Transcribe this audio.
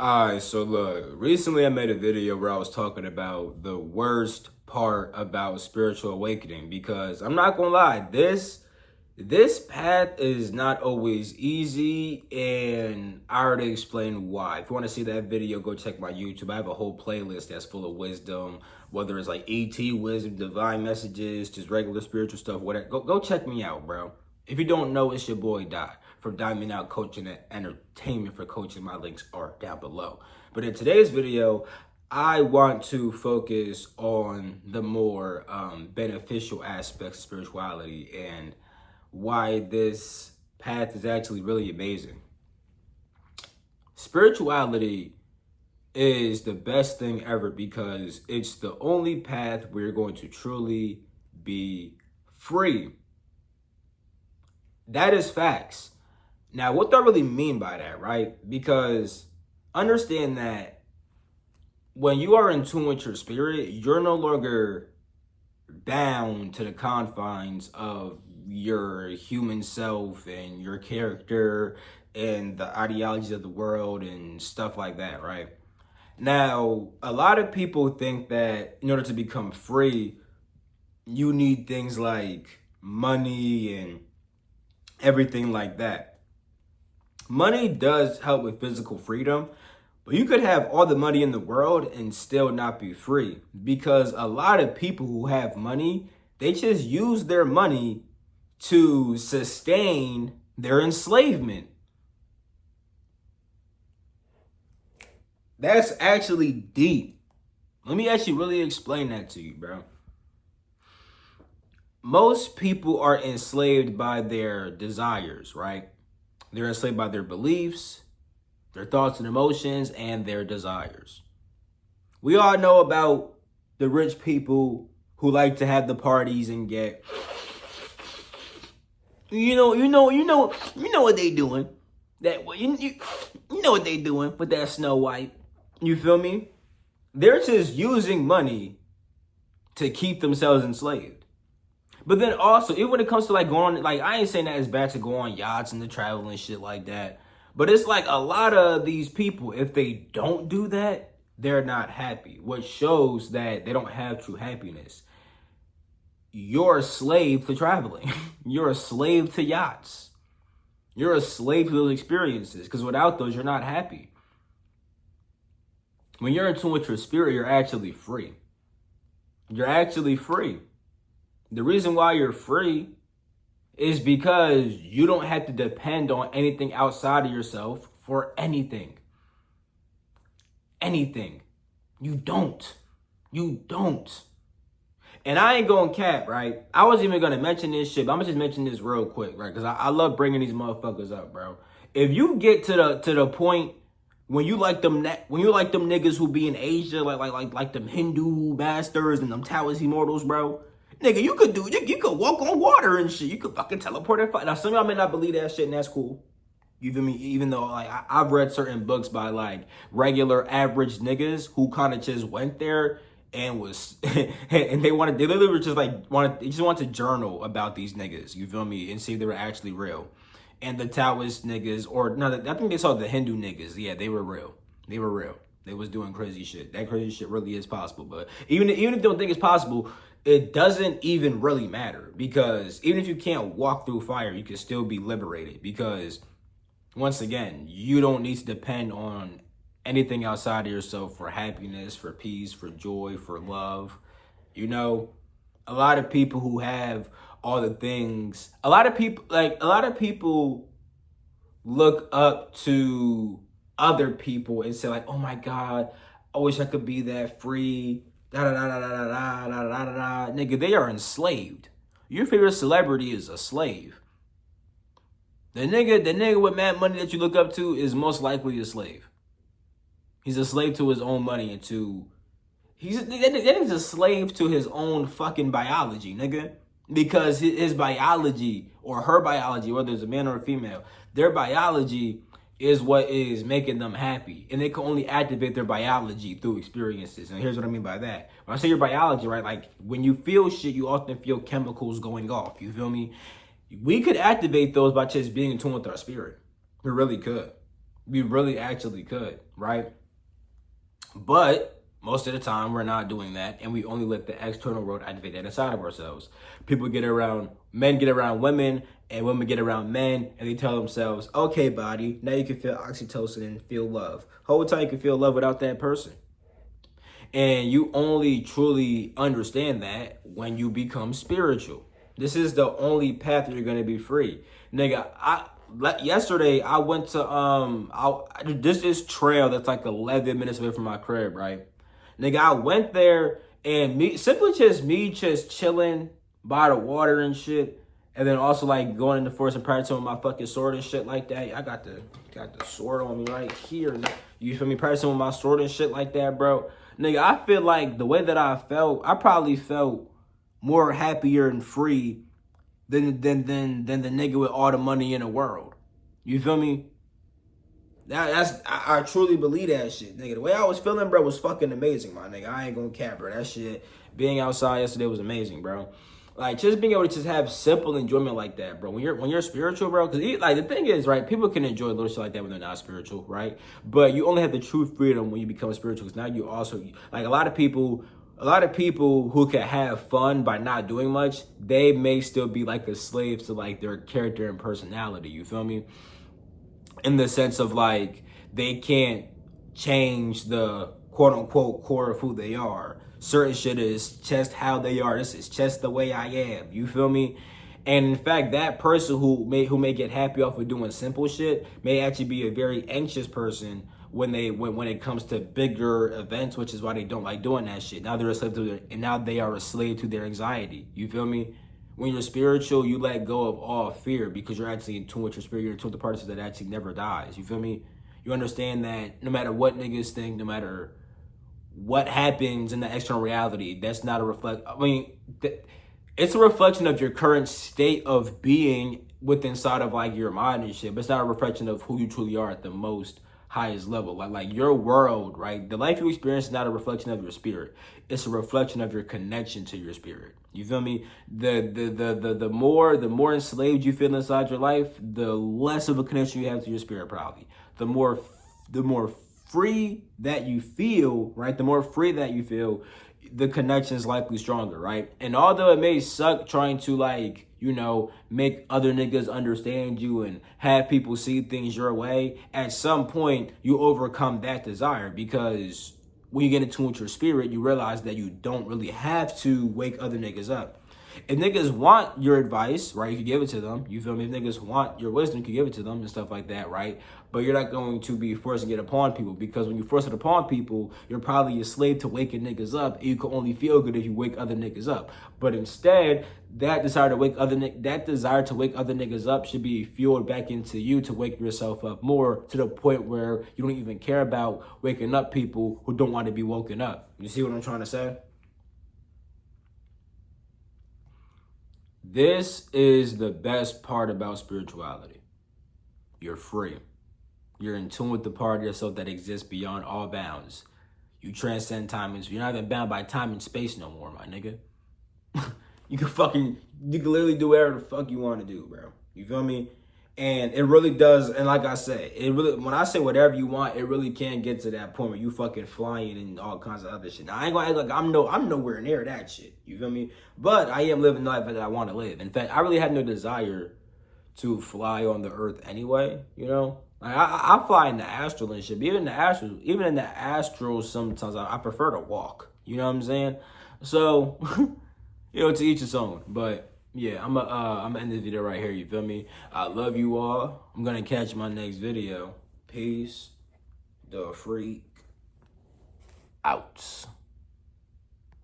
Alright, so look, recently I made a video where I was talking about the worst part about spiritual awakening because I'm not gonna lie, this path is not always easy, and I already explained why. If you want to see that video, go check my YouTube. I have a whole playlist that's full of wisdom, whether it's like ET wisdom, divine messages, just regular spiritual stuff, whatever. Go check me out, bro. If you don't know, it's your boy Dot from Diamond Out Coaching and Entertainment for Coaching. My links are down below. But in today's video, I want to focus on the more beneficial aspects of spirituality and why this path is actually really amazing. Spirituality is the best thing ever because it's the only path where you're going to truly be free. That is facts. Now, what do I really mean by that, right? Because understand that when you are in tune with your spirit, you're no longer bound to the confines of your human self and your character and the ideologies of the world and stuff like that, right? Now, a lot of people think that in order to become free, you need things like money and everything like that. Money does help with physical freedom, but you could have all the money in the world and still not be free because a lot of people who have money, they just use their money to sustain their enslavement. That's actually deep. Let me actually really explain that to you, bro. Most people are enslaved by their desires, right? They're enslaved by their beliefs, their thoughts and emotions, and their desires. We all know about the rich people who like to have the parties and get, you know what they doing. You know what they doing with that Snow White. You feel me? They're just using money to keep themselves enslaved. But then also, even when it comes to like going on, like I ain't saying that it's bad to go on yachts and to travel and shit like that. But it's like a lot of these people, if they don't do that, they're not happy, which shows that they don't have true happiness. You're a slave to traveling. You're a slave to yachts. You're a slave to those experiences because without those, you're not happy. When you're in tune with your spirit, you're actually free. You're actually free. The reason why you're free is because you don't have to depend on anything outside of yourself for anything. Anything. You don't. You don't. And I ain't going cap, right? I wasn't even going to mention this shit, but I'm going to just mention this real quick, right? Because I love bringing these motherfuckers up, bro. If you get to the point when you like them niggas who be in Asia, like them Hindu masters and them Taoist immortals, bro. Nigga, you could walk on water and shit. You could fucking teleport and fight. Now, some of y'all may not believe that shit, and that's cool. You feel me? Even though like I've read certain books by like regular average niggas who kind of just went there and was and they literally were just like they just wanted to journal about these niggas. You feel me? And see if they were actually real. And the Taoist niggas, or no, I think they saw the Hindu niggas. Yeah, they were real. They were real. They was doing crazy shit. That crazy shit really is possible. But even if you don't think it's possible, it doesn't even really matter because even if you can't walk through fire, you can still be liberated because once again, you don't need to depend on anything outside of yourself for happiness, for peace, for joy, for love. You know, a lot of people who have all the things, a lot of people look up to other people and say like, oh my God, I wish I could be that free. Da da da da da da da da da da. Nigga, they are enslaved. Your favorite celebrity is a slave. The nigga with mad money that you look up to is most likely a slave. He's a slave to his own money and to he's a slave to his own fucking biology, nigga. Because his biology or her biology, whether it's a man or a female, their biology is what is making them happy. And they can only activate their biology through experiences. And here's what I mean by that. When I say your biology, right, like when you feel shit, you often feel chemicals going off. You feel me? We could activate those by just being in tune with our spirit. We really could. We really actually could, right? But most of the time, we're not doing that, and we only let the external world activate that inside of ourselves. Men get around women, and women get around men, and they tell themselves, okay, body, now you can feel oxytocin and feel love. Whole time you can feel love without that person. And you only truly understand that when you become spiritual. This is the only path that you're going to be free. Nigga, yesterday I went to this trail that's like 11 minutes away from my crib, right? Nigga, I went there and me just chilling by the water and shit, and then also like going in the forest and practicing with my fucking sword and shit like that. I got the sword on me right here. You feel me? Practicing with my sword and shit like that, bro. Nigga, I feel like the way that I felt, I probably felt more happier and free than the nigga with all the money in the world. You feel me? I truly believe that shit, nigga. The way I was feeling, bro, was fucking amazing, my nigga. I ain't gonna cap, bro. That shit, being outside yesterday was amazing, bro. Like, just being able to just have simple enjoyment like that, bro. When you're spiritual, bro, because like the thing is, right, people can enjoy little shit like that when they're not spiritual, right? But you only have the true freedom when you become spiritual. Because now you also, like, a lot of people who can have fun by not doing much, they may still be like a slave to like their character and personality. You feel me? In the sense of like they can't change the quote unquote core of who they are. Certain shit is just how they are. This is just the way I am. You feel me? And in fact, that person who may get happy off of doing simple shit may actually be a very anxious person when it comes to bigger events, which is why they don't like doing that shit. Now they are a slave to their anxiety. You feel me? When you're spiritual, you let go of all fear because you're actually in tune with your spirit. You're in tune with the part that actually never dies. You feel me? You understand that no matter what niggas think, no matter what happens in the external reality, that's not it's a reflection of your current state of being inside of like your mind and shit, but it's not a reflection of who you truly are at the most highest level. Like your world, right? The life you experience is not a reflection of your spirit. It's a reflection of your connection to your spirit. You feel me? The more enslaved you feel inside your life, the less of a connection you have to your spirit, probably. The more free that you feel, right? The more free that you feel, the connection is likely stronger, right? And although it may suck trying to like, you know, make other niggas understand you and have people see things your way, at some point you overcome that desire, because when you get in tune with your spirit, you realize that you don't really have to wake other niggas up. If niggas want your advice, right, you can give it to them. You feel me? If niggas want your wisdom, you can give it to them and stuff like that, right? But you're not going to be forcing it upon people, because when you force it upon people, you're probably a slave to waking niggas up. And you can only feel good if you wake other niggas up. But instead, that desire to wake other niggas up should be fueled back into you to wake yourself up more, to the point where you don't even care about waking up people who don't want to be woken up. You see what I'm trying to say? This is the best part about spirituality. You're free. You're in tune with the part of yourself that exists beyond all bounds. You transcend time and space. You're not even bound by time and space no more, my nigga. You can literally do whatever the fuck you want to do, bro. You feel me? And it really does. And like I said, when I say whatever you want, it really can get to that point where you fucking flying and all kinds of other shit. Now, I ain't gonna act like I'm nowhere near that shit. You feel me? But I am living the life that I want to live. In fact, I really have no desire to fly on the earth anyway. You know, like I fly in the astral and shit. But even in the astral, sometimes I prefer to walk. You know what I'm saying? So, you know, to each his own. But yeah, I'm gonna end this video right here. You feel me? I love you all. I'm gonna catch my next video. Peace. The freak out.